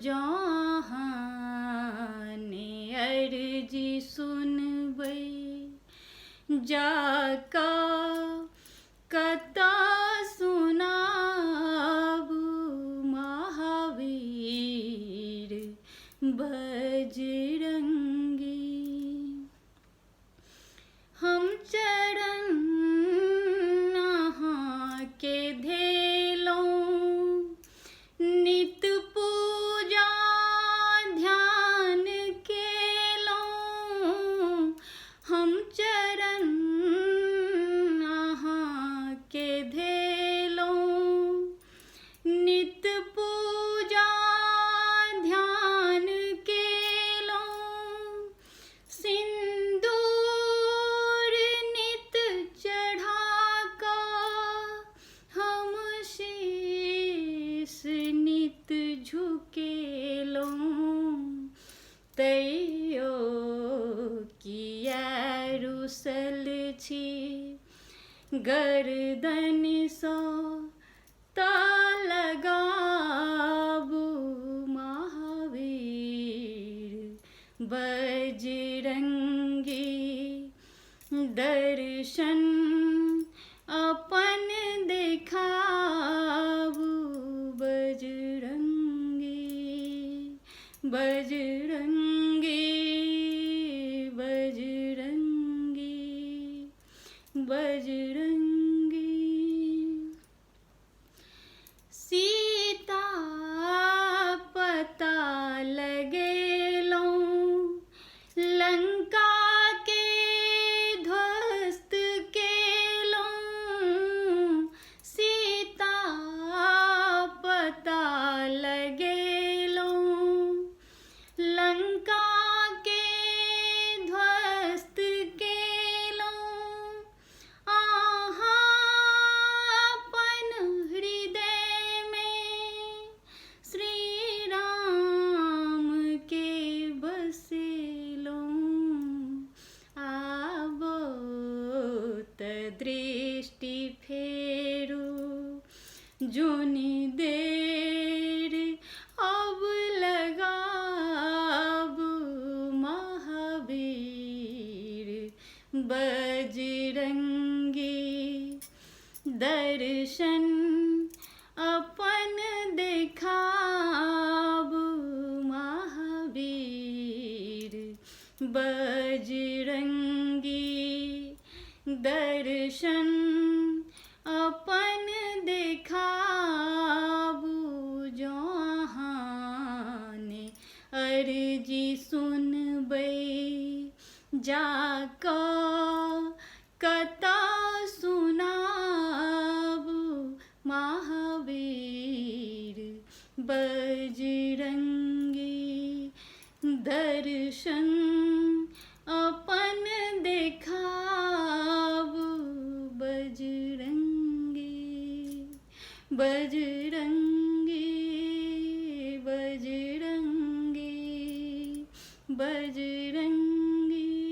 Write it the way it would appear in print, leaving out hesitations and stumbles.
जहाने अर्जी सुनबै जाका कथा सुनाबू महावीर बजरंगी। हम चरण नहा के धेलों नित पूजा ध्यान केलों। हम चरण नहा के धेलों नित पूजा ध्यान केलों। सिंदूर नित चढ़ाका हम शीस नित झुकेलों। तैयो किया रुसल छी गर्दन सो ता लगाबू महावीर बजरंगी। दर्शन अपन देखाबू बजरंगी बजरंगी बजरंगी बजरंगी। सीता पता लगेलों लंका के ध्वस्त केलों। सीता पता लगेलों लंका के ध्वस्त केलों। अपन हृदय में श्री राम के बसेलों। आबो त दृष्टि फेरू जोनि देर अब लगाबू महावीर बजरंगी। दर्शन अपन देखाबू महावीर बजरंगी। दर्शन अपन देखाबू जहाने अर्जी सुनबै जाका कथा सुनाबू महावीर बजरंगी। दर्शन अपन देखाबू बजरंगी बजरंगी बजरंगी बजरंगी।